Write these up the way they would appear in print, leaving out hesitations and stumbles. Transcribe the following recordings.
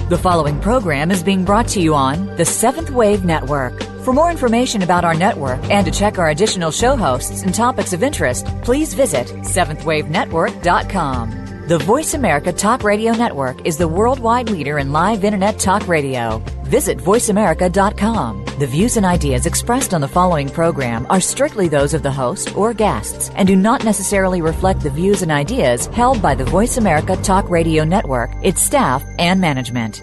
The following program is being brought to you on the Seventh Wave Network. For more information about our network and to check our additional show hosts and topics of interest, please visit seventhwavenetwork.com. The Voice America Talk Radio Network is the worldwide leader in live Internet talk radio. Visit voiceamerica.com. The views and ideas expressed on the following program are strictly those of the host or guests and do not necessarily reflect the views and ideas held by the Voice America Talk Radio Network, its staff, and management.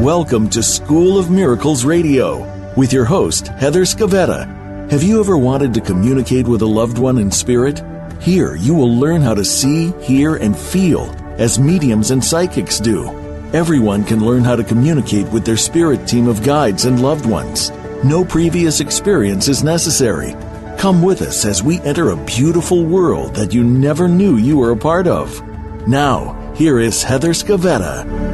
Welcome to School of Miracles Radio with your host, Heather Scavetta. Have you ever wanted to communicate with a loved one in spirit? Here, you will learn how to see, hear, and feel as mediums and psychics do. Everyone can learn how to communicate with their spirit team of guides and loved ones. No previous experience is necessary. Come with us as we enter a beautiful world that you never knew you were a part of. Now, here is Heather Scavetta.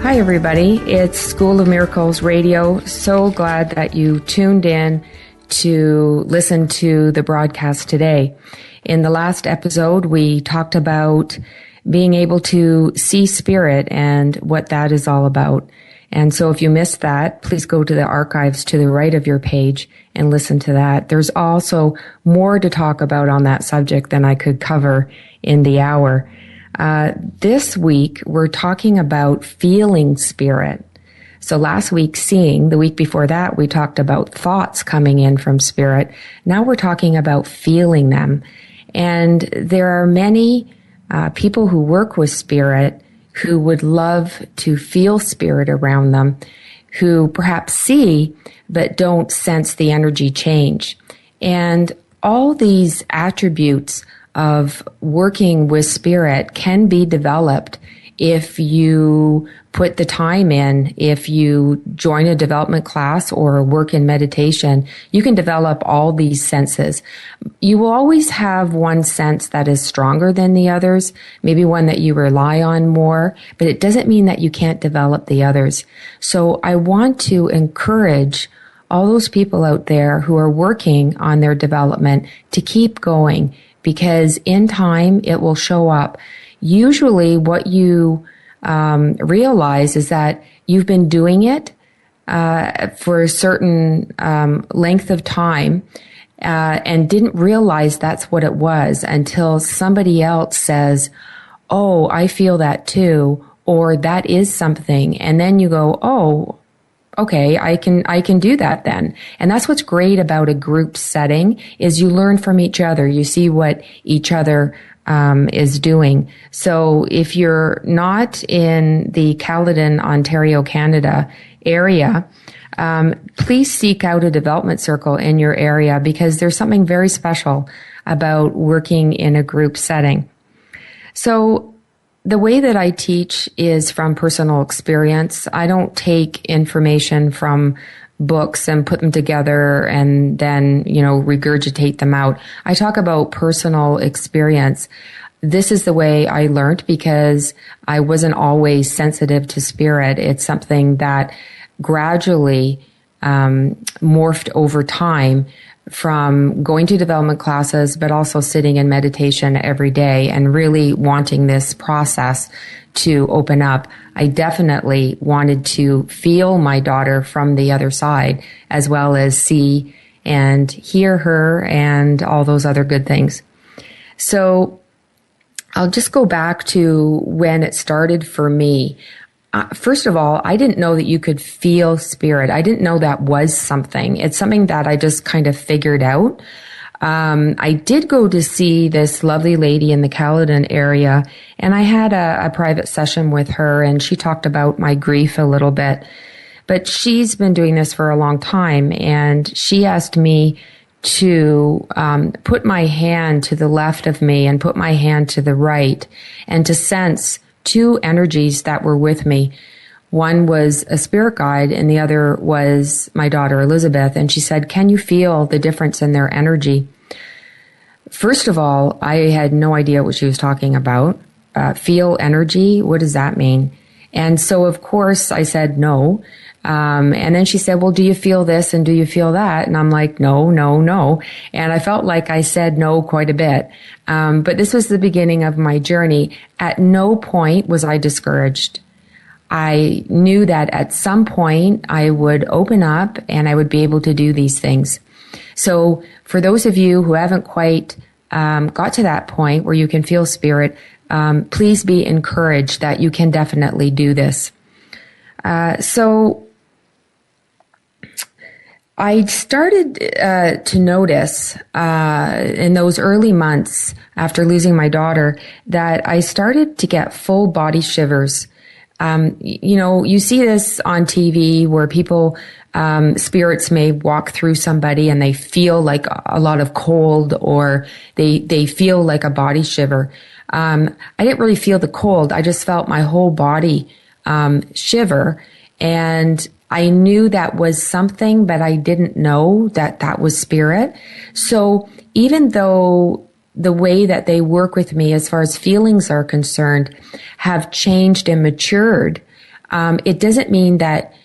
Hi, everybody. It's School of Miracles Radio. So glad that you tuned in to listen to the broadcast today. In the last episode, we talked about being able to see spirit and what that is all about. And so if you missed that, please go to the archives to the right of your page and listen to that. There's also more to talk about on that subject than I could cover in the hour. This week, we're talking about feeling spirit. So last week, seeing, the week before that, we talked about thoughts coming in from spirit. Now we're talking about feeling them. And there are many people who work with spirit who would love to feel spirit around them, who perhaps see but don't sense the energy change. And all these attributes of working with spirit can be developed if you put the time in. If you join a development class or work in meditation, you can develop all these senses. You will always have one sense that is stronger than the others, maybe one that you rely on more, but it doesn't mean that you can't develop the others. So I want to encourage all those people out there who are working on their development to keep going, because in time it will show up. Usually what you realize is that you've been doing it for a certain length of time and didn't realize that's what it was until somebody else says, "Oh, I feel that too," or "That is something." And then you go, "Oh, okay, I can do that then." And that's what's great about a group setting is you learn from each other. You see what each other is doing. So if you're not in the Caledon, Ontario, Canada area, please seek out a development circle in your area, because there's something very special about working in a group setting. So the way that I teach is from personal experience. I don't take information from books and put them together and then, regurgitate them out. I talk about personal experience. This is the way I learned, because I wasn't always sensitive to spirit. It's something that gradually morphed over time from going to development classes, but also sitting in meditation every day and really wanting this process to open up. I definitely wanted to feel my daughter from the other side, as well as see and hear her and all those other good things. So I'll just go back to when it started for me. First of all, I didn't know that you could feel spirit. I didn't know that was something. It's something that I just kind of figured out. I did go to see this lovely lady in the Caledon area, and I had a private session with her, and she talked about my grief a little bit. But she's been doing this for a long time, and she asked me to put my hand to the left of me and put my hand to the right, and to sense two energies that were with me. One was a spirit guide and the other was my daughter Elizabeth. And she said, "Can you feel the difference in their energy?" First of all, I had no idea what she was talking about. Feel energy? What does that mean? And so, of course, I said no. And then she said, well, do you feel this and do you feel that? And I'm like, no, no, no. And I felt like I said no quite a bit. But this was the beginning of my journey. At no point was I discouraged. I knew that at some point I would open up and I would be able to do these things. So for those of you who haven't quite got to that point where you can feel spirit, please be encouraged that you can definitely do this. So I started to notice in those early months after losing my daughter that I started to get full body shivers. You see this on TV where people, spirits may walk through somebody and they feel like a lot of cold, or they feel like a body shiver. I didn't really feel the cold. I just felt my whole body, shiver. And I knew that was something, but I didn't know that that was spirit. So even though the way that they work with me as far as feelings are concerned have changed and matured, it doesn't mean that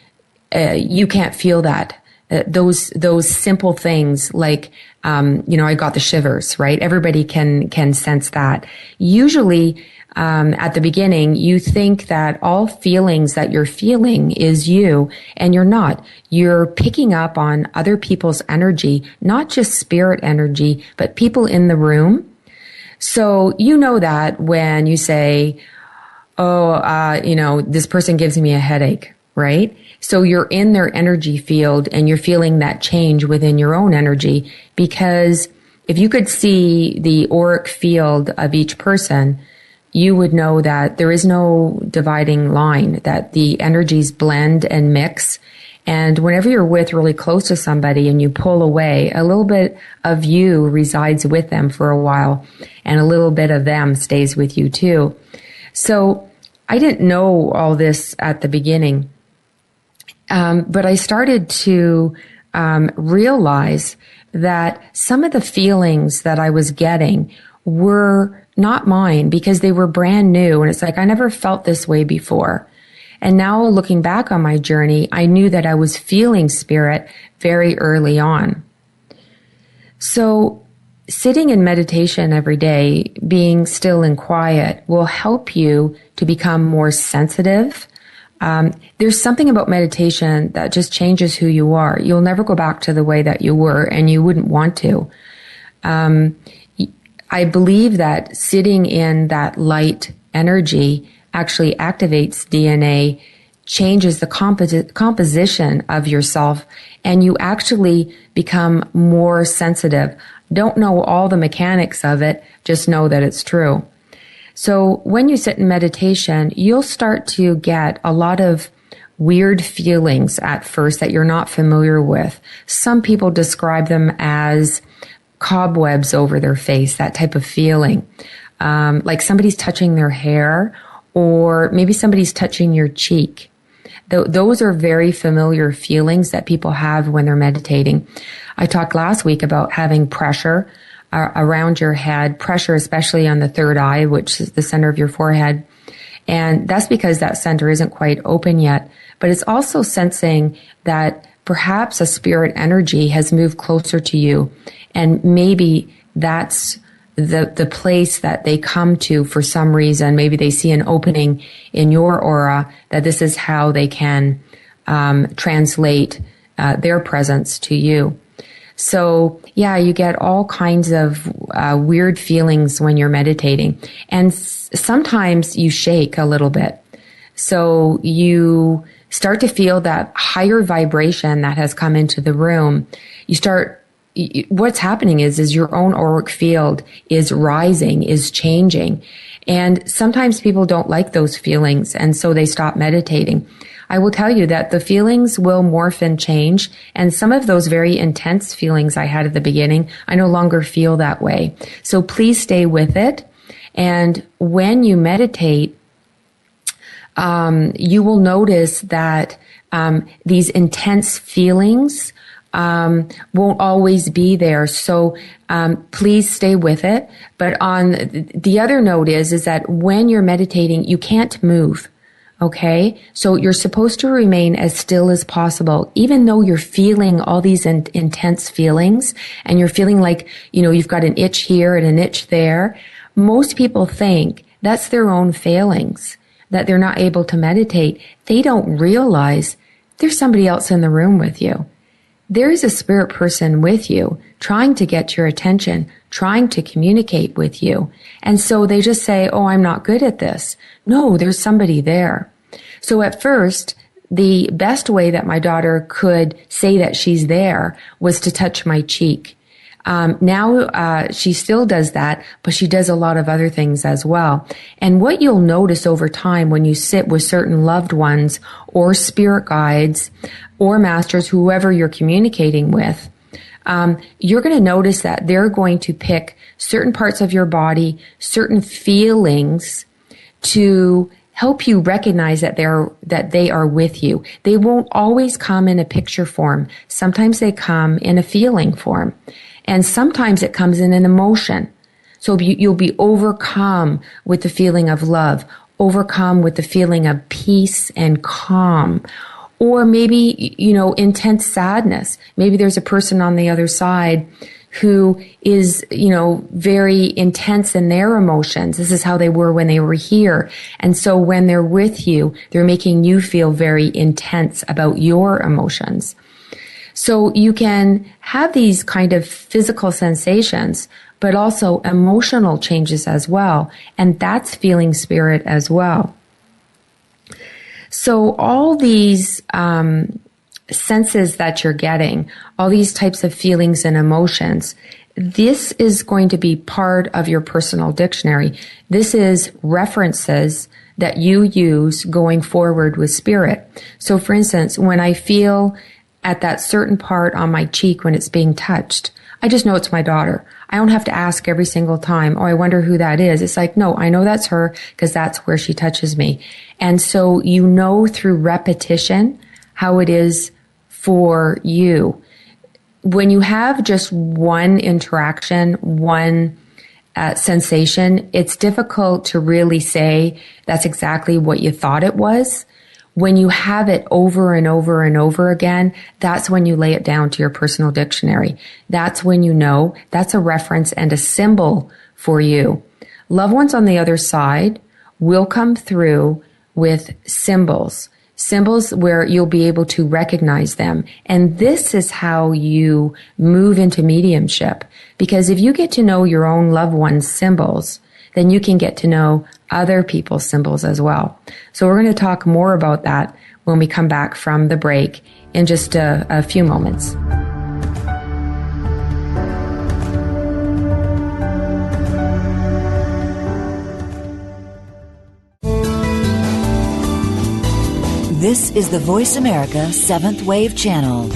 you can't feel that. Those simple things like, I got the shivers, right? Everybody can sense that. Usually, at the beginning, you think that all feelings that you're feeling is you, and you're not. You're picking up on other people's energy, not just spirit energy, but people in the room. So you know that when you say, this person gives me a headache, right? So you're in their energy field and you're feeling that change within your own energy, because if you could see the auric field of each person, you would know that there is no dividing line, that the energies blend and mix. And whenever you're with really close to somebody and you pull away, a little bit of you resides with them for a while, and a little bit of them stays with you too. So I didn't know all this at the beginning, but I started to realize that some of the feelings that I was getting were not mine, because they were brand new. And it's like, I never felt this way before. And now looking back on my journey, I knew that I was feeling spirit very early on. So sitting in meditation every day, being still and quiet, will help you to become more sensitive. There's something about meditation that just changes who you are. You'll never go back to the way that you were, and you wouldn't want to. I believe that sitting in that light energy actually activates DNA, changes the composition of yourself, and you actually become more sensitive. Don't know all the mechanics of it, just know that it's true. So when you sit in meditation, you'll start to get a lot of weird feelings at first that you're not familiar with. Some people describe them as cobwebs over their face, that type of feeling. Like somebody's touching their hair, or maybe somebody's touching your cheek. Those are very familiar feelings that people have when they're meditating. I talked last week about having pressure around your head, pressure especially on the third eye, which is the center of your forehead. And that's because that center isn't quite open yet. But it's also sensing that perhaps a spirit energy has moved closer to you. And maybe that's the place that they come to for some reason. Maybe they see an opening in your aura, that this is how they can translate their presence to you. So yeah, you get all kinds of weird feelings when you're meditating. And sometimes you shake a little bit. So you start to feel that higher vibration that has come into the room. What's happening is your own auric field is rising, is changing. And sometimes people don't like those feelings, and so they stop meditating. I will tell you that the feelings will morph and change, and some of those very intense feelings I had at the beginning, I no longer feel that way. So please stay with it. And when you meditate, you will notice that these intense feelings won't always be there. So please stay with it. But on the other note is that when you're meditating, you can't move. Okay, so you're supposed to remain as still as possible, even though you're feeling all these intense feelings and you're feeling like, you've got an itch here and an itch there. Most people think that's their own failings, that they're not able to meditate. They don't realize there's somebody else in the room with you. There is a spirit person with you trying to get your attention, trying to communicate with you. And so they just say, oh, I'm not good at this. No, there's somebody there. So at first, the best way that my daughter could say that she's there was to touch my cheek. Now she still does that, but she does a lot of other things as well. And what you'll notice over time when you sit with certain loved ones or spirit guides or masters, whoever you're communicating with, you're going to notice that they're going to pick certain parts of your body, certain feelings to help you recognize that they are with you. They won't always come in a picture form. Sometimes they come in a feeling form. And sometimes it comes in an emotion. So you'll be overcome with the feeling of love, overcome with the feeling of peace and calm. Or maybe, intense sadness. Maybe there's a person on the other side who is, very intense in their emotions. This is how they were when they were here. And so when they're with you, they're making you feel very intense about your emotions. So you can have these kind of physical sensations, but also emotional changes as well. And that's feeling spirit as well. So all these senses that you're getting, all these types of feelings and emotions, this is going to be part of your personal dictionary. This is references that you use going forward with spirit. So for instance, when I feel at that certain part on my cheek when it's being touched, I just know it's my daughter. I don't have to ask every single time, oh, I wonder who that is. It's like, no, I know that's her because that's where she touches me. And so you know through repetition how it is for you. When you have just one interaction, one sensation, it's difficult to really say that's exactly what you thought it was. When you have it over and over and over again, that's when you lay it down to your personal dictionary. That's when you know that's a reference and a symbol for you. Loved ones on the other side will come through with symbols where you'll be able to recognize them. And this is how you move into mediumship. Because if you get to know your own loved one's symbols, then you can get to know other people's symbols as well. So we're going to talk more about that when we come back from the break in just a few moments. This is the Voice America 7th Wave Channel.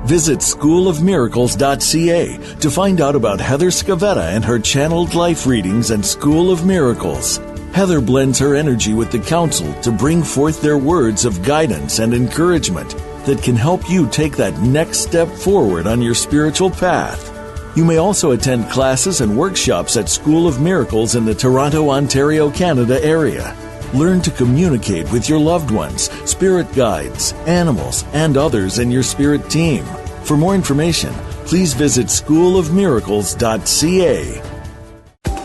Visit schoolofmiracles.ca to find out about Heather Scavetta and her channeled life readings and School of Miracles. Heather blends her energy with the council to bring forth their words of guidance and encouragement that can help you take that next step forward on your spiritual path. You may also attend classes and workshops at School of Miracles in the Toronto, Ontario, Canada area. Learn to communicate with your loved ones, spirit guides, animals, and others in your spirit team. For more information, please visit schoolofmiracles.ca.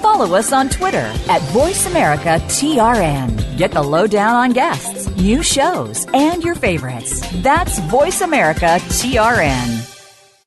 Follow us on Twitter at VoiceAmericaTRN. Get the lowdown on guests, new shows, and your favorites. That's VoiceAmericaTRN.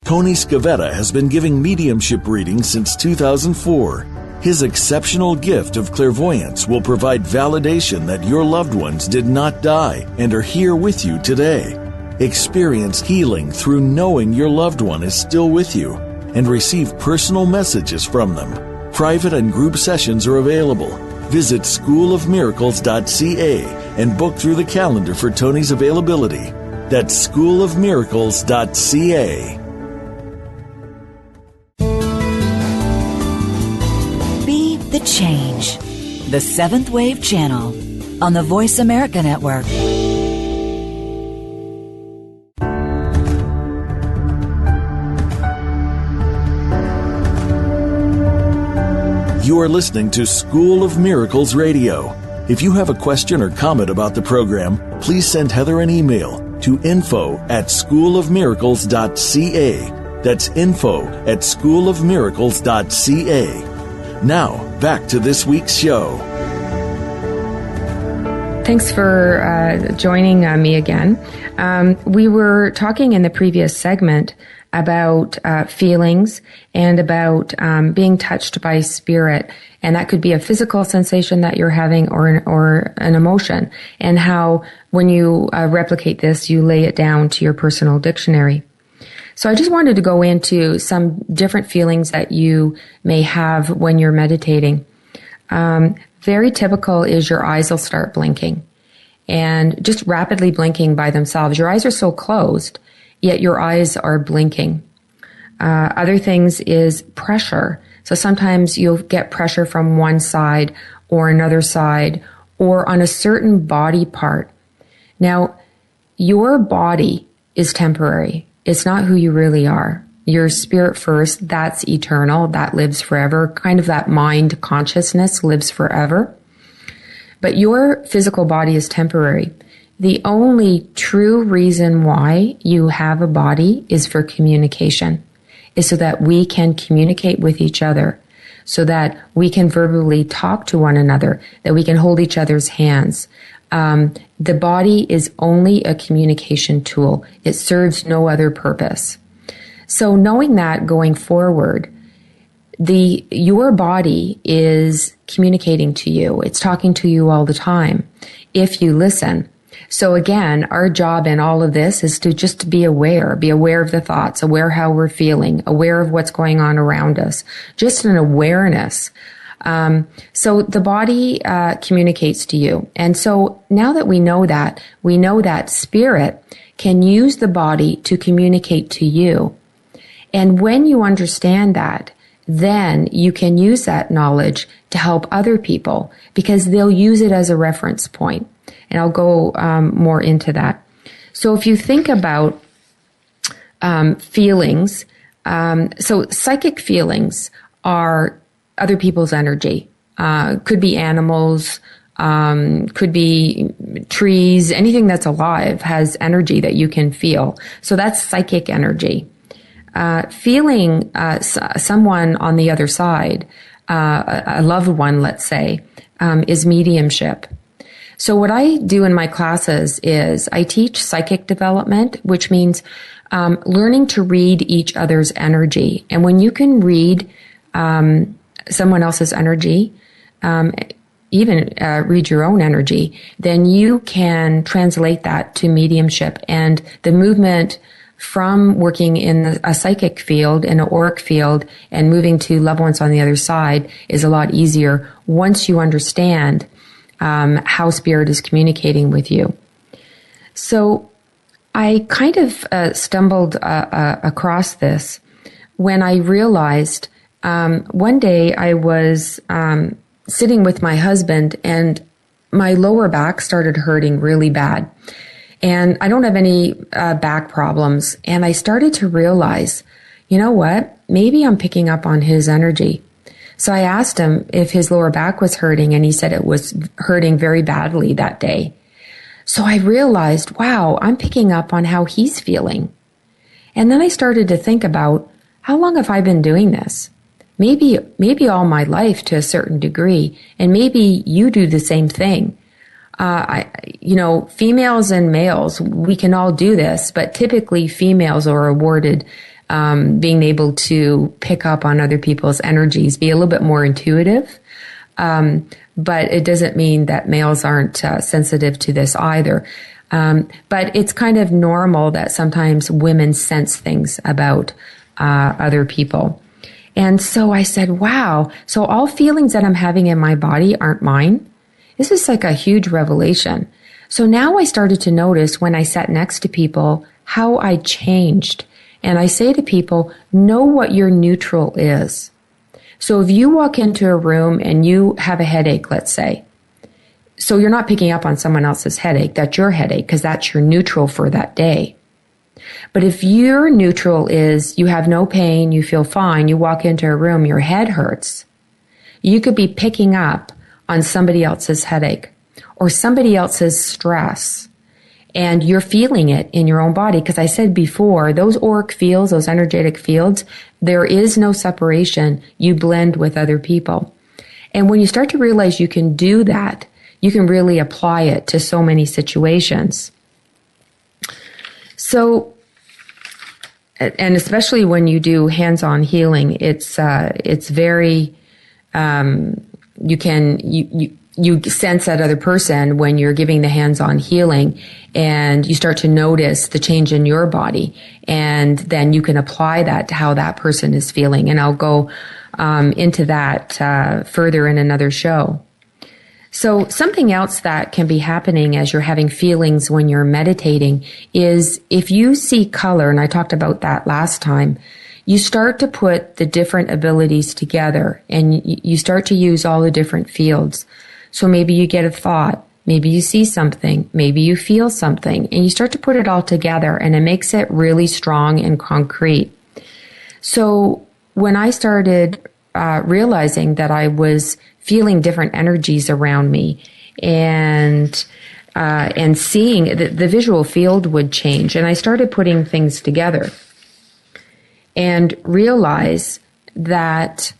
Tony Scavetta has been giving mediumship readings since 2004. His exceptional gift of clairvoyance will provide validation that your loved ones did not die and are here with you today. Experience healing through knowing your loved one is still with you and receive personal messages from them. Private and group sessions are available. Visit schoolofmiracles.ca and book through the calendar for Tony's availability. That's schoolofmiracles.ca. Be the change. The 7th Wave Channel on the Voice America Network. You are listening to School of Miracles Radio. If you have a question or comment about the program, please send Heather an email to info@schoolofmiracles.ca. That's info@schoolofmiracles.ca. Now, back to this week's show. Thanks for joining me again. We were talking in the previous segment about feelings and about being touched by spirit, and that could be a physical sensation that you're having or an emotion, and how when you replicate this, you lay it down to your personal dictionary. So I just wanted to go into some different feelings that you may have when you're meditating. Very typical is your eyes will start blinking, and just rapidly blinking by themselves. Your eyes are so closed, yet your eyes are blinking. Other things is pressure. So sometimes you'll get pressure from one side or another side or on a certain body part. Now, your body is temporary. It's not who you really are. Your spirit first, that's eternal, that lives forever. Kind of that mind consciousness lives forever. But your physical body is temporary. The only true reason why you have a body is for communication, is so that we can communicate with each other, so that we can verbally talk to one another, that we can hold each other's hands. The body is only a communication tool. It serves no other purpose. So knowing that going forward, your body is communicating to you. It's talking to you all the time if you listen. So again, our job in all of this is to just be aware of the thoughts, aware how we're feeling, aware of what's going on around us, just an awareness. So the body communicates to you. And so now that we know that spirit can use the body to communicate to you. And when you understand that, then you can use that knowledge to help other people, because they'll use it as a reference point. And I'll go more into that. So if you think about feelings, so psychic feelings are other people's energy. Could be animals, could be trees, anything that's alive has energy that you can feel. So that's psychic energy. Feeling someone on the other side, a loved one, let's say, is mediumship. So what I do in my classes is I teach psychic development, which means learning to read each other's energy. And when you can read someone else's energy, even read your own energy, then you can translate that to mediumship. And the movement from working in a psychic field, in an auric field, and moving to loved ones on the other side is a lot easier once you understand how spirit is communicating with you. So I kind of stumbled across this when I realized one day I was sitting with my husband and my lower back started hurting really bad. And I don't have any back problems. And I started to realize, you know what? Maybe I'm picking up on his energy. So I asked him if his lower back was hurting, and he said it was hurting very badly that day. So I realized, wow, I'm picking up on how he's feeling. And then I started to think about, how long have I been doing this? Maybe all my life to a certain degree, and maybe you do the same thing. Females and males, we can all do this, but typically females are awarded being able to pick up on other people's energies, be a little bit more intuitive. But it doesn't mean that males aren't sensitive to this either. But it's kind of normal that sometimes women sense things about other people. And so I said, wow, so all feelings that I'm having in my body aren't mine? This is like a huge revelation. So now I started to notice when I sat next to people how I changed. And I say to people, know what your neutral is. So if you walk into a room and you have a headache, let's say, so you're not picking up on someone else's headache, that's your headache because that's your neutral for that day. But if your neutral is you have no pain, you feel fine, you walk into a room, your head hurts, You could be picking up on somebody else's headache or somebody else's stress, and you're feeling it in your own body. Because I said before, those auric fields, those energetic fields, there is no separation. You blend with other people. And when you start to realize you can do that, you can really apply it to so many situations. So, and especially when you do hands-on healing, it's very, you sense that other person when you're giving the hands-on healing, and you start to notice the change in your body, and then you can apply that to how that person is feeling. And I'll go into that further in another show. So something else that can be happening as you're having feelings when you're meditating is if you see color, and I talked about that last time, you start to put the different abilities together, and you start to use all the different fields. So maybe you get a thought, maybe you see something, maybe you feel something, and you start to put it all together, and it makes it really strong and concrete. So when I started realizing that I was feeling different energies around me, and seeing the visual field would change, and I started putting things together and realize that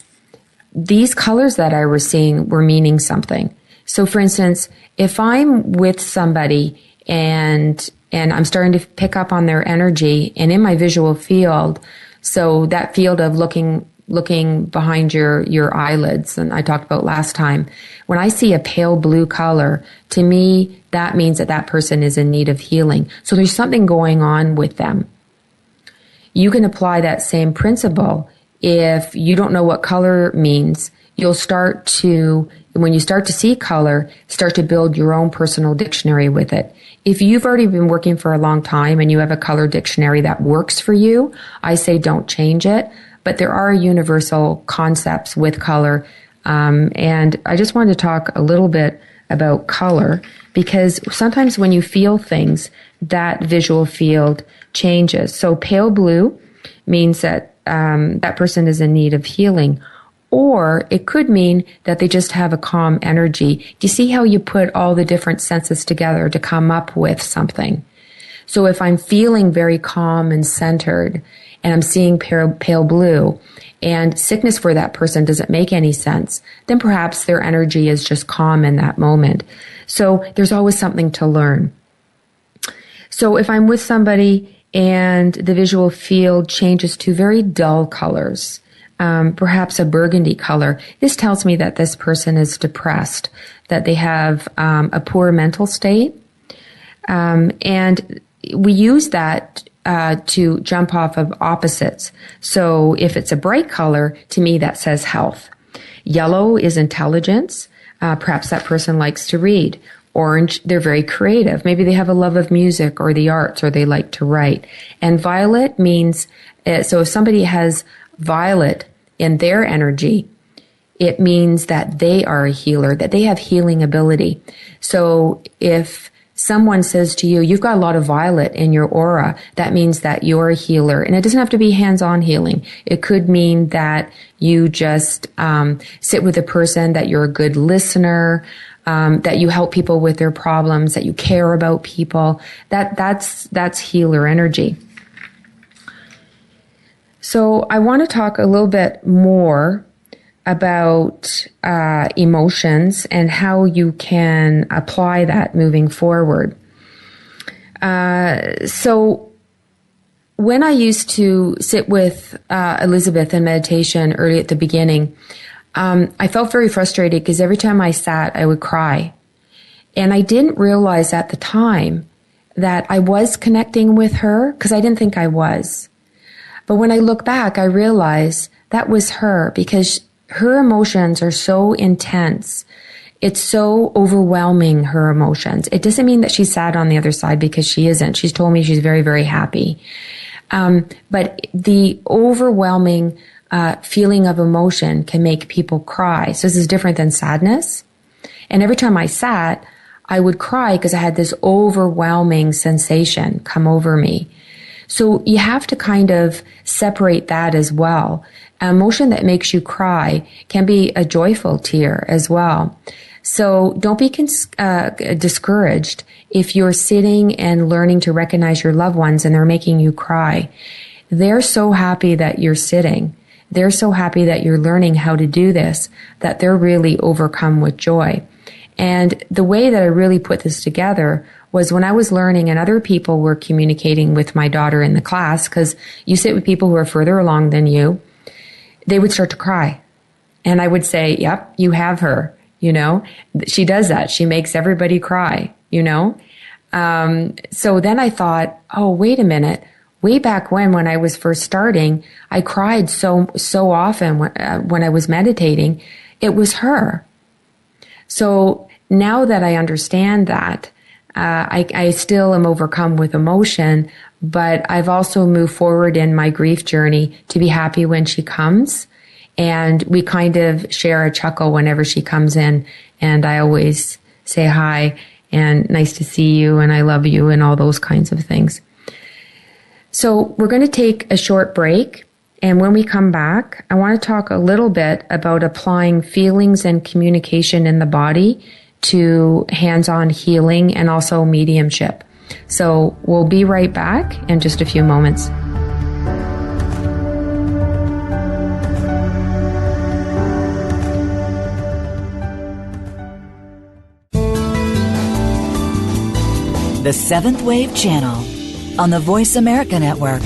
these colors that I was seeing were meaning something. So for instance, if I'm with somebody and I'm starting to pick up on their energy, and in my visual field, so that field of looking behind your eyelids, and I talked about last time, when I see a pale blue color, to me, that means that person is in need of healing. So there's something going on with them. You can apply that same principle. If you don't know what color means, you'll start to, when you start to see color, start to build your own personal dictionary with it. If you've already been working for a long time and you have a color dictionary that works for you, I say don't change it. But there are universal concepts with color. And I just wanted to talk a little bit about color, because sometimes when you feel things, that visual field changes. So pale blue means that that person is in need of healing. Or it could mean that they just have a calm energy. Do you see how you put all the different senses together to come up with something? So if I'm feeling very calm and centered, and I'm seeing pale blue, and sickness for that person doesn't make any sense, then perhaps their energy is just calm in that moment. So there's always something to learn. So if I'm with somebody and the visual field changes to very dull colors, perhaps a burgundy color, this tells me that this person is depressed, that they have a poor mental state. And we use that to jump off of opposites. So if it's a bright color, to me that says health. Yellow is intelligence. Perhaps that person likes to read. Orange, they're very creative. Maybe they have a love of music or the arts, or they like to write. And violet means, so if somebody has violet in their energy, it means that they are a healer, that they have healing ability. So if someone says to you, you've got a lot of violet in your aura, that means that you're a healer. And it doesn't have to be hands-on healing. It could mean that you just sit with a person, that you're a good listener, that you help people with their problems, that you care about people. That's healer energy. So I want to talk a little bit more about emotions and how you can apply that moving forward. So when I used to sit with Elizabeth in meditation early at the beginning, I felt very frustrated because every time I sat, I would cry. And I didn't realize at the time that I was connecting with her, because I didn't think I was. But when I look back, I realize that was her, because her emotions are so intense. It's so overwhelming, her emotions. It doesn't mean that she's sad on the other side, because she isn't. She's told me she's very, very happy. But the overwhelming feeling of emotion can make people cry. So this is different than sadness. And every time I sat, I would cry because I had this overwhelming sensation come over me. So you have to kind of separate that as well. An emotion that makes you cry can be a joyful tear as well. So don't be discouraged if you're sitting and learning to recognize your loved ones and they're making you cry. They're so happy that you're sitting. They're so happy that you're learning how to do this, that they're really overcome with joy. And the way that I really put this together was when I was learning and other people were communicating with my daughter in the class, because you sit with people who are further along than you, they would start to cry. And I would say, yep, you have her, She does that. She makes everybody cry, So then I thought, oh, wait a minute. Way back when I was first starting, I cried so often when I was meditating. It was her. So now that I understand that, I still am overcome with emotion, but I've also moved forward in my grief journey to be happy when she comes. And we kind of share a chuckle whenever she comes in. And I always say hi and nice to see you and I love you and all those kinds of things. So we're going to take a short break. And when we come back, I want to talk a little bit about applying feelings and communication in the body to hands-on healing and also mediumship. So we'll be right back in just a few moments. The Seventh Wave Channel on the Voice America Network.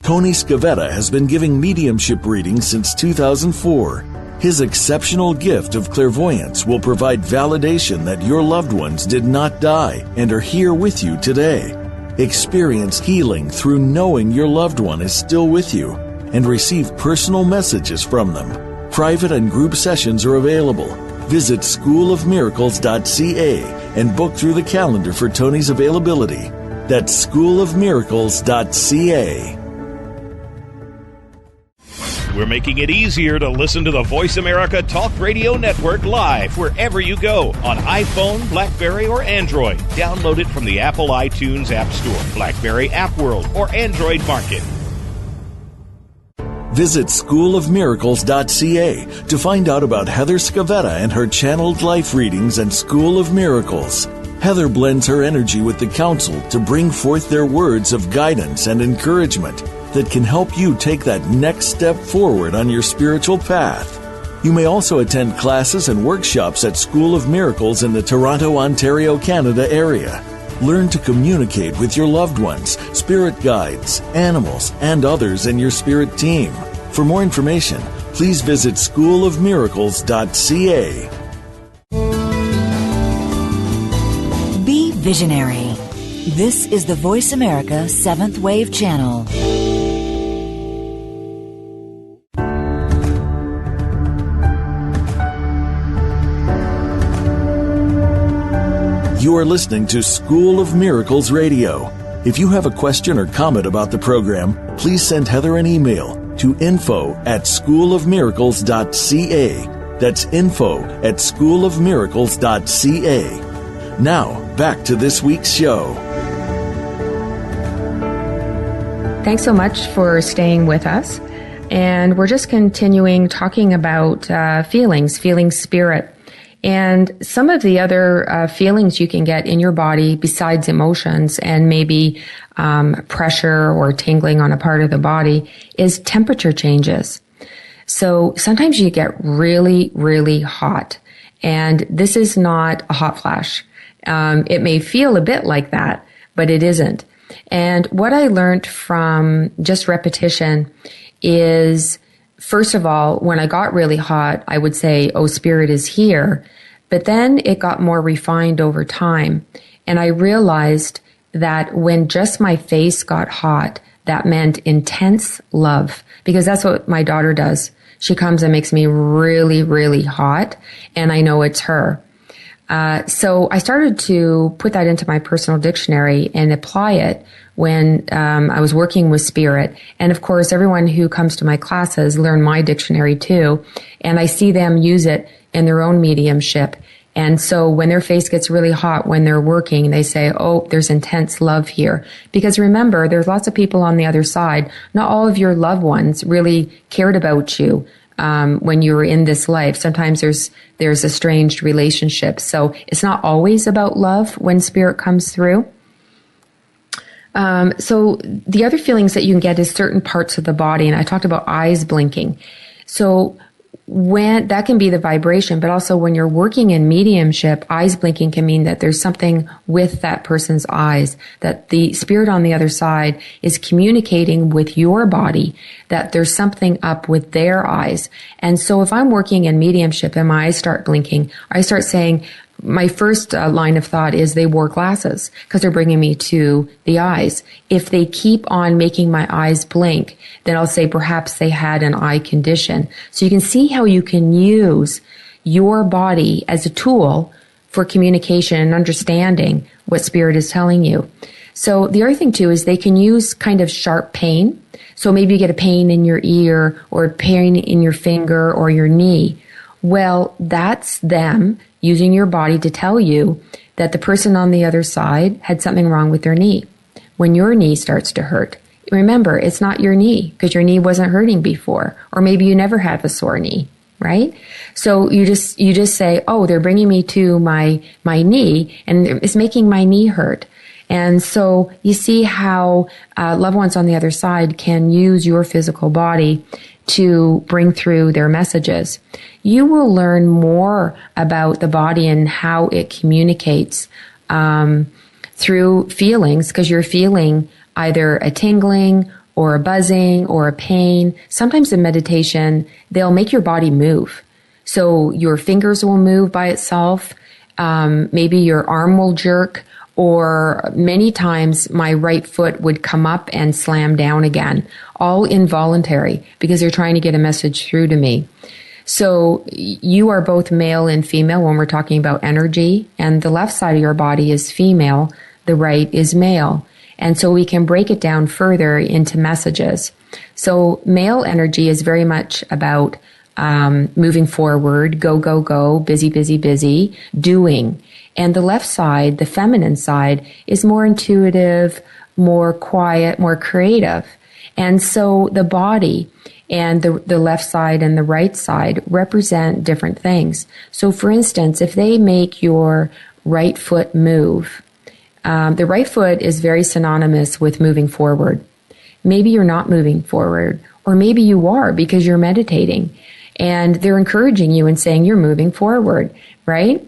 Tony Scavetta has been giving mediumship readings since 2004. His exceptional gift of clairvoyance will provide validation that your loved ones did not die and are here with you today. Experience healing through knowing your loved one is still with you and receive personal messages from them. Private and group sessions are available. Visit schoolofmiracles.ca and book through the calendar for Tony's availability. That's schoolofmiracles.ca. We're making it easier to listen to the Voice America Talk Radio Network live wherever you go on iPhone, BlackBerry, or Android. Download it from the Apple iTunes App Store, BlackBerry App World, or Android Market. Visit schoolofmiracles.ca to find out about Heather Scavetta and her channeled life readings and School of Miracles. Heather blends her energy with the council to bring forth their words of guidance and encouragement that can help you take that next step forward on your spiritual path. You may also attend classes and workshops at School of Miracles in the Toronto, Ontario, Canada area. Learn to communicate with your loved ones, spirit guides, animals, and others in your spirit team. For more information, please visit schoolofmiracles.ca. Be visionary. This is the Voice America Seventh Wave Channel. You are listening to School of Miracles Radio. If you have a question or comment about the program, please send Heather an email to info@schoolofmiracles.ca. That's info@schoolofmiracles.ca. Now, back to this week's show. Thanks so much for staying with us. And we're just continuing talking about feeling spirit. And some of the other feelings you can get in your body besides emotions and maybe pressure or tingling on a part of the body is temperature changes. So sometimes you get really, really hot. And this is not a hot flash. It may feel a bit like that, but it isn't. And what I learned from just repetition is, first of all, when I got really hot, I would say, oh, spirit is here. But then it got more refined over time. And I realized that when just my face got hot, that meant intense love. Because that's what my daughter does. She comes and makes me really, really hot. And I know it's her. So I started to put that into my personal dictionary and apply it when I was working with spirit. And of course, everyone who comes to my classes learn my dictionary too. And I see them use it in their own mediumship. And so when their face gets really hot when they're working, they say, oh, there's intense love here. Because remember, there's lots of people on the other side. Not all of your loved ones really cared about you when you were in this life. Sometimes there's estranged relationships. So it's not always about love when spirit comes through. So the other feelings that you can get is certain parts of the body. And I talked about eyes blinking. So when that can be the vibration, but also when you're working in mediumship, eyes blinking can mean that there's something with that person's eyes, that the spirit on the other side is communicating with your body, that there's something up with their eyes. And so if I'm working in mediumship and my eyes start blinking, I start saying, my first line of thought is they wore glasses because they're bringing me to the eyes. If they keep on making my eyes blink, then I'll say perhaps they had an eye condition. So you can see how you can use your body as a tool for communication and understanding what spirit is telling you. So the other thing too is they can use kind of sharp pain. So maybe you get a pain in your ear or a pain in your finger or your knee. Well, that's them using your body to tell you that the person on the other side had something wrong with their knee. When your knee starts to hurt, remember, it's not your knee because your knee wasn't hurting before, or maybe you never had a sore knee, right? So you just say, oh, they're bringing me to my knee and it's making my knee hurt. And so you see how loved ones on the other side can use your physical body to bring through their messages. You will learn more about the body and how it communicates through feelings, because you're feeling either a tingling or a buzzing or a pain. Sometimes in meditation, they'll make your body move. So your fingers will move by itself. Maybe your arm will jerk. Or many times my right foot would come up and slam down again, all involuntary because they're trying to get a message through to me. So you are both male and female when we're talking about energy, and the left side of your body is female, the right is male. And so we can break it down further into messages. So male energy is very much about moving forward, go, go, go, busy, busy, busy, doing. And the left side, the feminine side, is more intuitive, more quiet, more creative. And so the body and the left side and the right side represent different things. So for instance, if they make your right foot move, the right foot is very synonymous with moving forward. Maybe you're not moving forward, or maybe you are because you're meditating. And they're encouraging you and saying you're moving forward, right?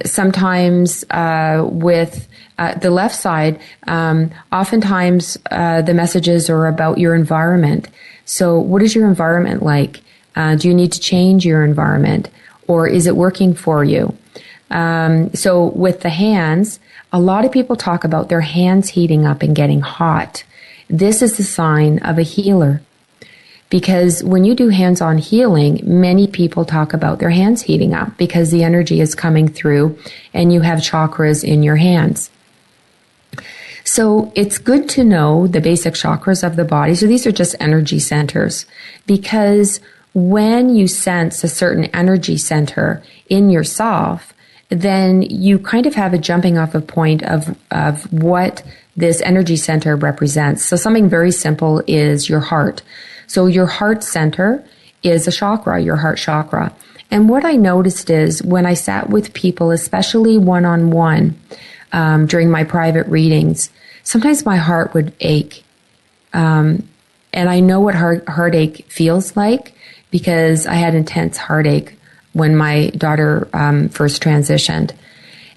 Sometimes with the left side, oftentimes the messages are about your environment. So what is your environment like? Do you need to change your environment? Or is it working for you? So with the hands, a lot of people talk about their hands heating up and getting hot. This is the sign of a healer. Because when you do hands-on healing, many people talk about their hands heating up because the energy is coming through and you have chakras in your hands. So it's good to know the basic chakras of the body. So these are just energy centers, because when you sense a certain energy center in yourself, then you kind of have a jumping off a point of what this energy center represents. So something very simple is your heart. So your heart center is a chakra, your heart chakra. And what I noticed is when I sat with people, especially one-on-one, during my private readings, sometimes my heart would ache. And I know what heartache feels like because I had intense heartache when my daughter first transitioned.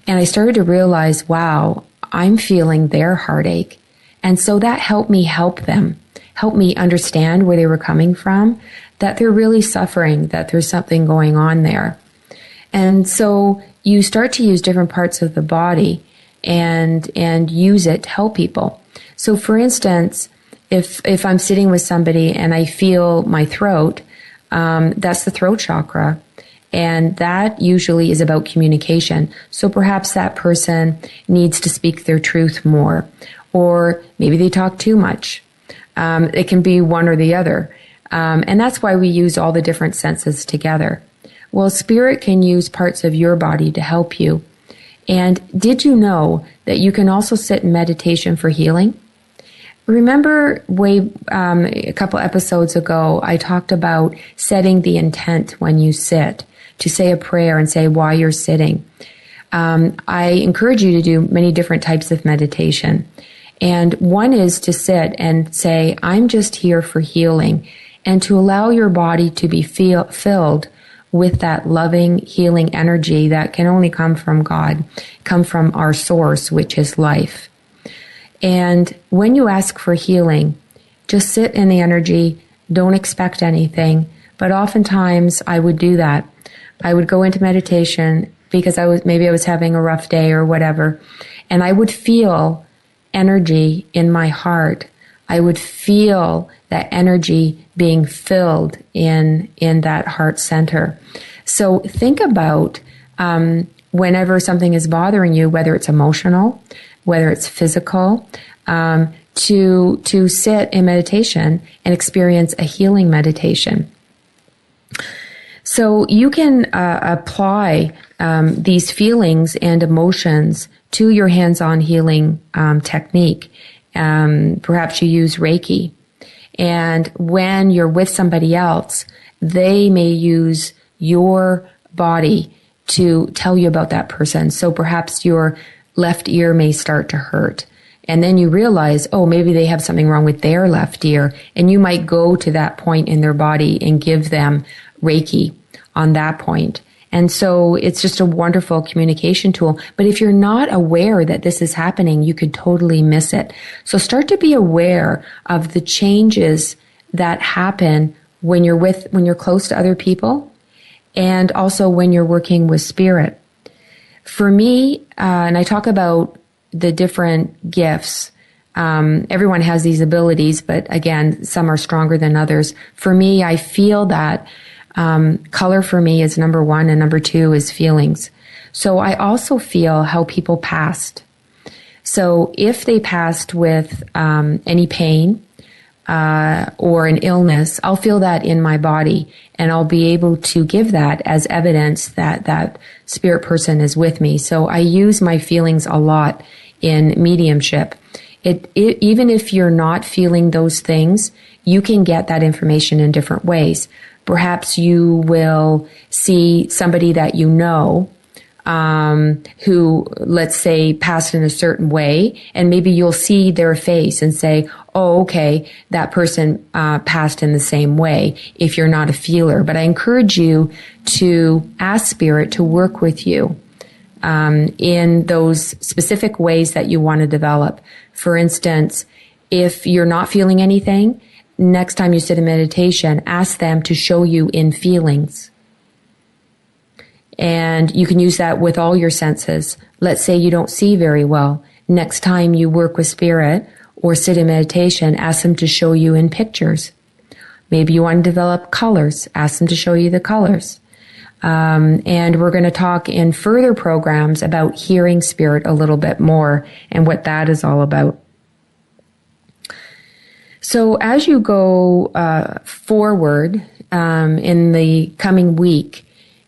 And I started to realize, wow, I'm feeling their heartache. And so that helped me help them. Help me understand where they were coming from, that they're really suffering, that there's something going on there. And so you start to use different parts of the body and use it to help people. So for instance, if I'm sitting with somebody and I feel my throat, that's the throat chakra. And that usually is about communication. So perhaps that person needs to speak their truth more, or maybe they talk too much. It can be one or the other. And that's why we use all the different senses together. Well, spirit can use parts of your body to help you. And did you know that you can also sit in meditation for healing? Remember a couple episodes ago, I talked about setting the intent when you sit, to say a prayer and say why you're sitting. I encourage you to do many different types of meditation. And one is to sit and say, I'm just here for healing, and to allow your body to be filled with that loving, healing energy that can only come from God, come from our source, which is life. And when you ask for healing, just sit in the energy, don't expect anything. But oftentimes I would do that. I would go into meditation because I was having a rough day or whatever, and I would feel energy in my heart. I would feel that energy being filled in that heart center. So think about whenever something is bothering you, whether it's emotional, whether it's physical, to sit in meditation and experience a healing meditation. So you can apply these feelings and emotions to your hands-on healing technique. Perhaps you use Reiki. And when you're with somebody else, they may use your body to tell you about that person. So perhaps your left ear may start to hurt. And then you realize, oh, maybe they have something wrong with their left ear. And you might go to that point in their body and give them Reiki on that point. And so it's just a wonderful communication tool. But if you're not aware that this is happening, you could totally miss it. So start to be aware of the changes that happen when you're close to other people, and also when you're working with spirit. For me, and I talk about the different gifts, everyone has these abilities, but again, some are stronger than others. For me, I feel that color for me is number one, and number two is feelings. So I also feel how people passed. So if they passed with any pain or an illness, I'll feel that in my body, and I'll be able to give that as evidence that that spirit person is with me. So I use my feelings a lot in mediumship. Even if you're not feeling those things, you can get that information in different ways. Perhaps you will see somebody that you know, who, let's say, passed in a certain way, and maybe you'll see their face and say, oh, okay, that person passed in the same way, if you're not a feeler. But I encourage you to ask Spirit to work with you in those specific ways that you want to develop. For instance, if you're not feeling anything, next time you sit in meditation, ask them to show you in feelings. And you can use that with all your senses. Let's say you don't see very well. Next time you work with spirit or sit in meditation, ask them to show you in pictures. Maybe you want to develop colors. Ask them to show you the colors. And we're going to talk in further programs about hearing spirit a little bit more and what that is all about. So as you go forward in the coming week,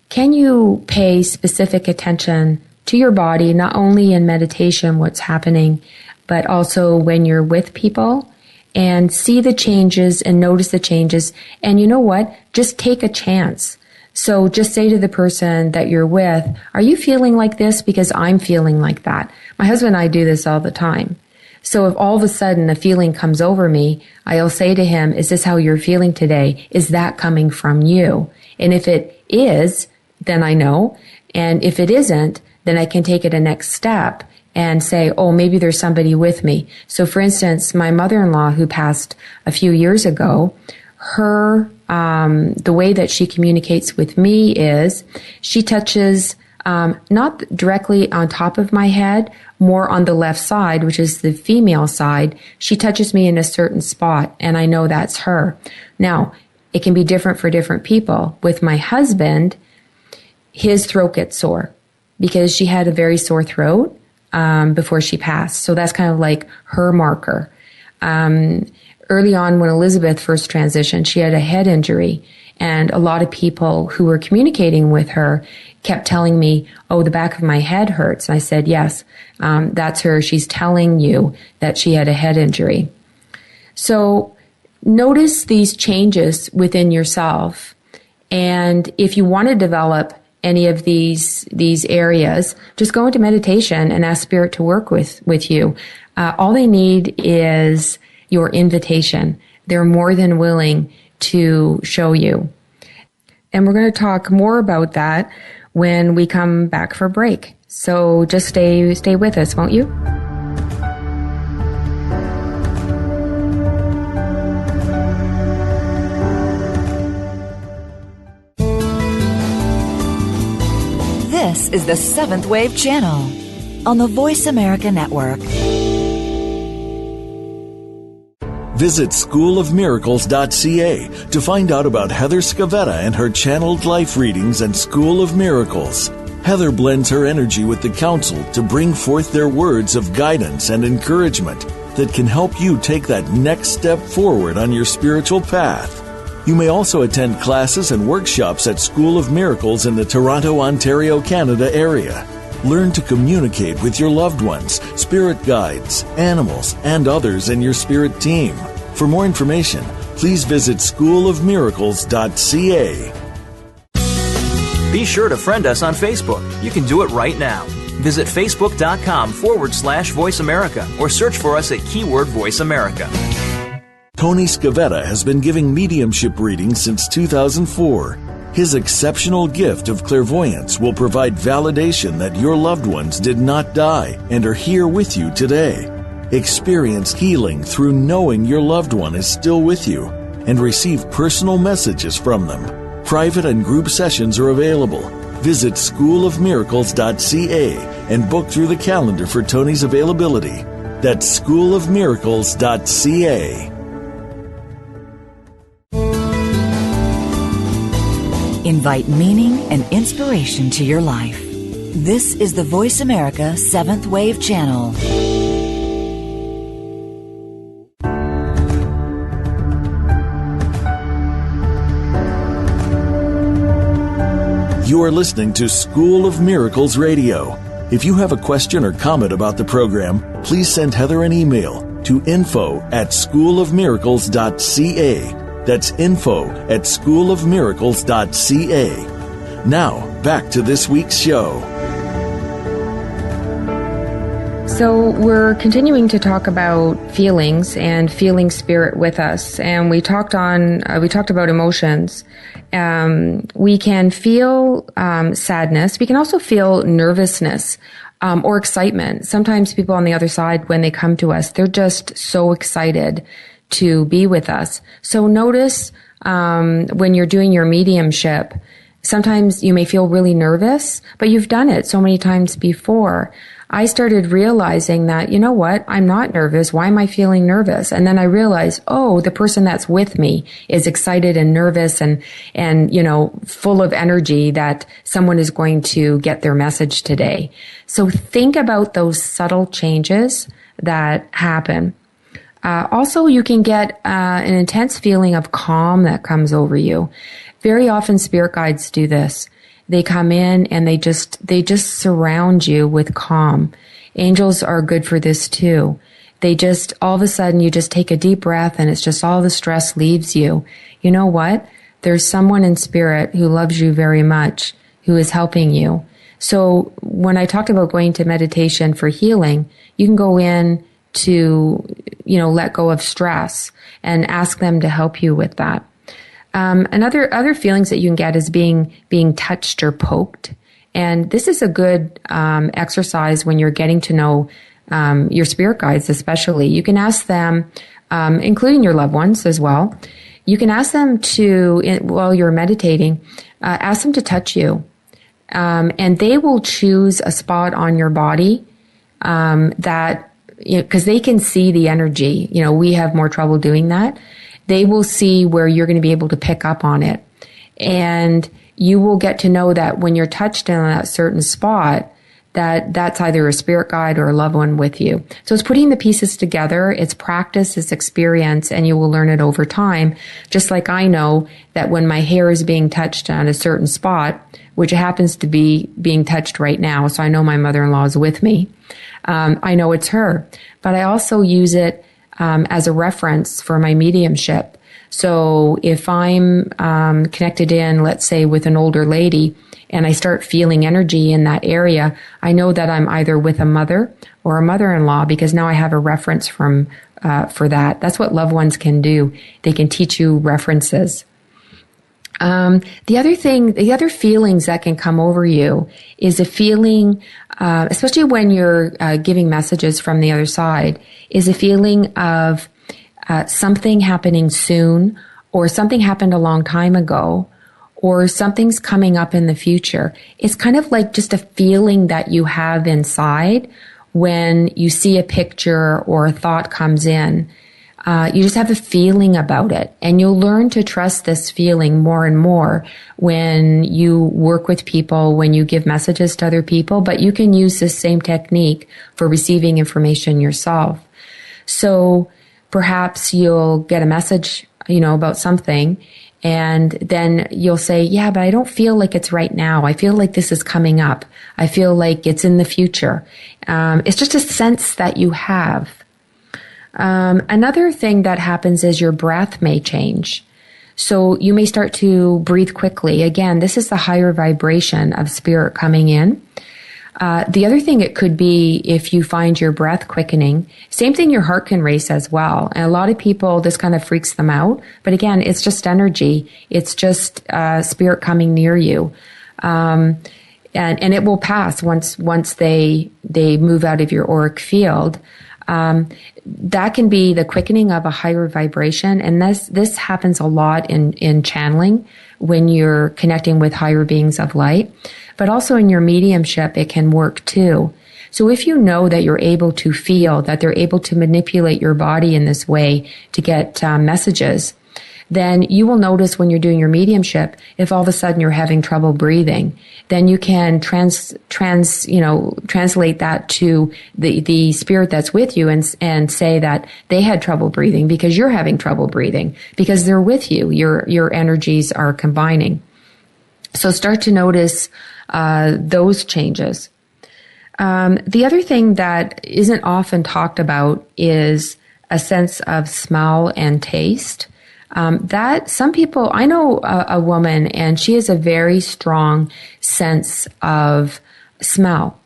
can you pay specific attention to your body, not only in meditation, what's happening, but also when you're with people, and see the changes and notice the changes? And you know what? Just take a chance. So just say to the person that you're with, are you feeling like this? Because I'm feeling like that. My husband and I do this all the time. So if all of a sudden a feeling comes over me, I'll say to him, is this how you're feeling today? Is that coming from you? And if it is, then I know. And if it isn't, then I can take it a next step and say, oh, maybe there's somebody with me. So for instance, my mother-in-law, who passed a few years ago, the way that she communicates with me is she touches not directly on top of my head, more on the left side, which is the female side. She touches me in a certain spot, and I know that's her. Now, it can be different for different people. With my husband, his throat gets sore because she had a very sore throat before she passed. So that's kind of like her marker. Early on, when Elizabeth first transitioned, she had a head injury, And a lot of people who were communicating with her kept telling me, oh, the back of my head hurts. And I said, yes, that's her. She's telling you that she had a head injury. So notice these changes within yourself. And if you want to develop any of these areas, just go into meditation and ask Spirit to work with you. All they need is your invitation. They're more than willing to show you. And we're going to talk more about that when we come back for a break. So just stay with us, won't you? This is the Seventh Wave Channel on the Voice America Network. Visit schoolofmiracles.ca to find out about Heather Scavetta and her channeled life readings and School of Miracles. Heather blends her energy with the council to bring forth their words of guidance and encouragement that can help you take that next step forward on your spiritual path. You may also attend classes and workshops at School of Miracles in the Toronto, Ontario, Canada area. Learn to communicate with your loved ones, spirit guides, animals, and others in your spirit team. For more information, please visit schoolofmiracles.ca. Be sure to friend us on Facebook. You can do it right now. Visit facebook.com/Voice America or search for us at keyword Voice America. Tony Scavetta has been giving mediumship readings since 2004. His exceptional gift of clairvoyance will provide validation that your loved ones did not die and are here with you today. Experience healing through knowing your loved one is still with you and receive personal messages from them. Private and group sessions are available. Visit schoolofmiracles.ca and book through the calendar for Tony's availability. That's schoolofmiracles.ca. Invite meaning and inspiration to your life. This is the Voice America Seventh Wave Channel. You are listening to School of Miracles Radio. If you have a question or comment about the program, please send Heather an email to info@schoolofmiracles.ca. That's info@schoolofmiracles.ca. Now, back to this week's show. So we're continuing to talk about feelings and feeling spirit with us, and we talked about emotions. We can feel sadness. We can also feel nervousness or excitement. Sometimes people on the other side, when they come to us, they're just so excited to be with us. So notice when you're doing your mediumship, sometimes you may feel really nervous, but you've done it so many times before. I started realizing that, you know what, I'm not nervous. Why am I feeling nervous? And then I realized, oh, the person that's with me is excited and nervous and full of energy that someone is going to get their message today. So think about those subtle changes that happen. Also, you can get an intense feeling of calm that comes over you. Very often spirit guides do this. They come in and they just surround you with calm. Angels are good for this too. They just, all of a sudden you just take a deep breath and it's just all the stress leaves you. You know what? There's someone in spirit who loves you very much, who is helping you. So when I talked about going to meditation for healing, you can go in to, let go of stress and ask them to help you with that. Other feelings that you can get is being touched or poked. And this is a good exercise when you're getting to know your spirit guides especially. You can ask them, including your loved ones as well, you can ask them to, while you're meditating, ask them to touch you. And they will choose a spot on your body that, because they can see the energy. We have more trouble doing that. They will see where you're going to be able to pick up on it. And you will get to know that when you're touched in that certain spot, that's either a spirit guide or a loved one with you. So it's putting the pieces together. It's practice, it's experience, and you will learn it over time. Just like I know that when my hair is being touched on a certain spot, which happens to be being touched right now, so I know my mother-in-law is with me. I know it's her, but I also use it as a reference for my mediumship. So if I'm connected in, let's say, with an older lady, and I start feeling energy in that area, I know that I'm either with a mother or a mother-in-law, because now I have a reference for that. That's what loved ones can do. They can teach you references. The other feelings that can come over you is a feeling, especially when you're giving messages from the other side, is a feeling of something happening soon, or something happened a long time ago, or something's coming up in the future. It's kind of like just a feeling that you have inside when you see a picture or a thought comes in. You just have a feeling about it, and you'll learn to trust this feeling more and more when you work with people, when you give messages to other people, but you can use this same technique for receiving information yourself. So perhaps you'll get a message, about something, and then you'll say, yeah, but I don't feel like it's right now. I feel like this is coming up. I feel like it's in the future. It's just a sense that you have. Another thing that happens is your breath may change. So you may start to breathe quickly. Again, this is the higher vibration of spirit coming in. The other thing it could be if you find your breath quickening. Same thing, your heart can race as well. And a lot of people, this kind of freaks them out. But again, it's just energy. It's just spirit coming near you. And it will pass once they move out of your auric field. That can be the quickening of a higher vibration. And this happens a lot in channeling when you're connecting with higher beings of light. But also in your mediumship, it can work too. So if you know that you're able to feel, that they're able to manipulate your body in this way to get messages, then you will notice when you're doing your mediumship, if all of a sudden you're having trouble breathing, then you can translate that to the spirit that's with you and say that they had trouble breathing because you're having trouble breathing, because they're with you. Your energies are combining. So start to notice those changes. The other thing that isn't often talked about is a sense of smell and taste. That some people, I know a woman, and she has a very strong sense of smell.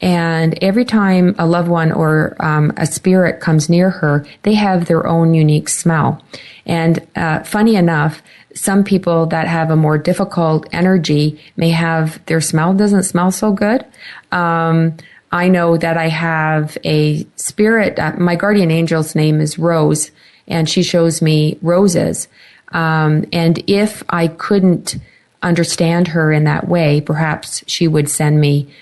And every time a loved one or a spirit comes near her, they have their own unique smell. And funny enough, some people that have a more difficult energy may have their smell doesn't smell so good. I know that I have a spirit, my guardian angel's name is Rose, and she shows me roses. And if I couldn't understand her in that way, perhaps she would send me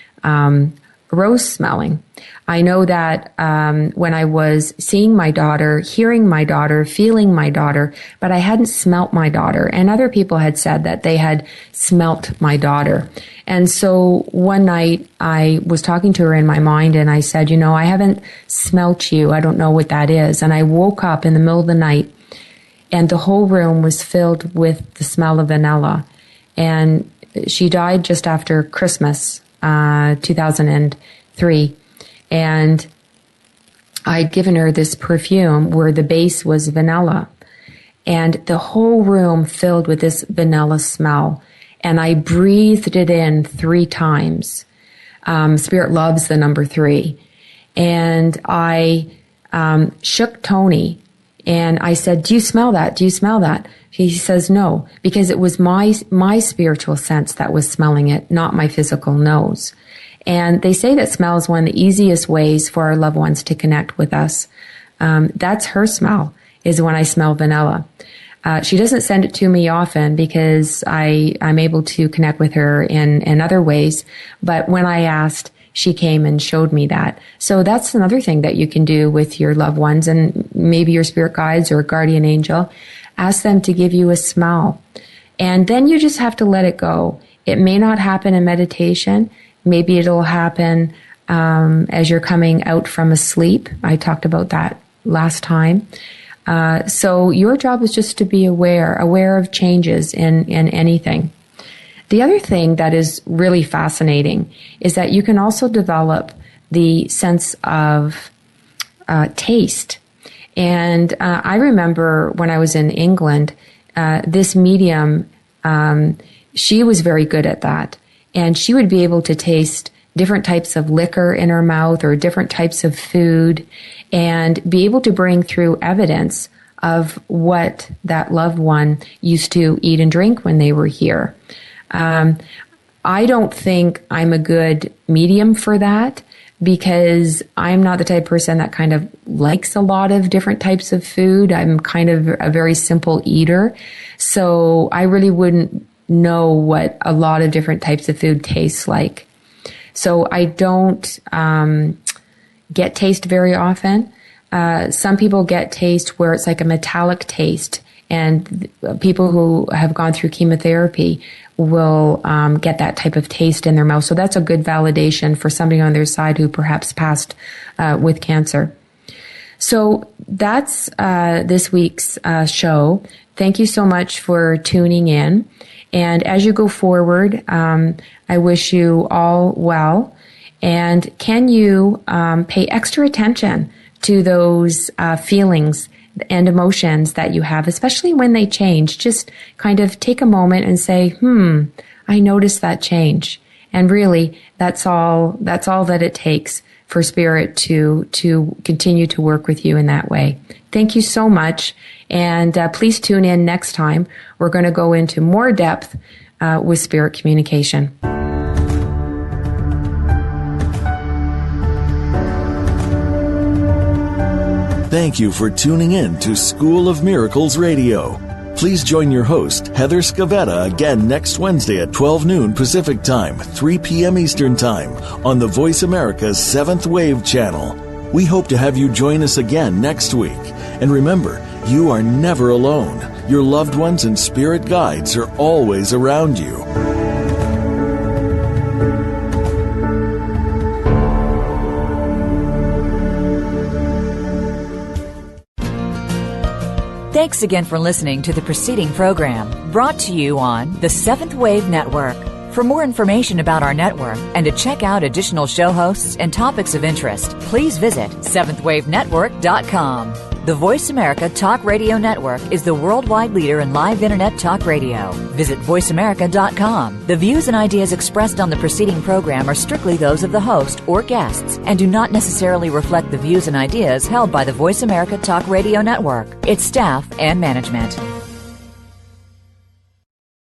rose smelling. I know that when I was seeing my daughter, hearing my daughter, feeling my daughter, but I hadn't smelt my daughter. And other people had said that they had smelt my daughter. And so one night I was talking to her in my mind, and I said, I haven't smelt you. I don't know what that is. And I woke up in the middle of the night, and the whole room was filled with the smell of vanilla. And she died just after Christmas, 2003. And I'd given her this perfume where the base was vanilla. And the whole room filled with this vanilla smell. And I breathed it in 3 times. Spirit loves the number 3. And I shook Tony, and I said, do you smell that? Do you smell that? He says no, because it was my spiritual sense that was smelling it, not my physical nose. And they say that smell is one of the easiest ways for our loved ones to connect with us. That's her smell, is when I smell vanilla. She doesn't send it to me often because I'm able to connect with her in other ways. But when I asked, she came and showed me that. So that's another thing that you can do with your loved ones, and maybe your spirit guides or guardian angel. Ask them to give you a smell. And then you just have to let it go. It may not happen in meditation. Maybe it'll happen as you're coming out from a sleep. I talked about that last time. So your job is just to be aware of changes in anything. The other thing that is really fascinating is that you can also develop the sense of taste. And I remember when I was in England, this medium, she was very good at that. And she would be able to taste different types of liquor in her mouth or different types of food and be able to bring through evidence of what that loved one used to eat and drink when they were here. I don't think I'm a good medium for that because I'm not the type of person that kind of likes a lot of different types of food. I'm kind of a very simple eater. So I really wouldn't know what a lot of different types of food tastes like. So I don't get taste very often. Some people get taste where it's like a metallic taste, and people who have gone through chemotherapy will get that type of taste in their mouth. So that's a good validation for somebody on their side who perhaps passed with cancer. So that's this week's show. Thank you so much for tuning in. And as you go forward, I wish you all well. And can you pay extra attention to those feelings and emotions that you have, especially when they change? Just kind of take a moment and say, I noticed that change. And really, that's all that it takes for Spirit to continue to work with you in that way. Thank you so much. And please tune in next time. We're going to go into more depth with Spirit communication. Thank you for tuning in to School of Miracles Radio. Please join your host, Heather Scavetta, again next Wednesday at 12 noon Pacific Time, 3 p.m. Eastern Time on the Voice America's 7th Wave channel. We hope to have you join us again next week. And remember, you are never alone. Your loved ones and spirit guides are always around you. Thanks again for listening to the preceding program brought to you on the 7th Wave Network. For more information about our network and to check out additional show hosts and topics of interest, please visit 7thwavenetwork.com. The Voice America Talk Radio Network is the worldwide leader in live Internet talk radio. Visit voiceamerica.com. The views and ideas expressed on the preceding program are strictly those of the host or guests and do not necessarily reflect the views and ideas held by the Voice America Talk Radio Network, its staff, and management.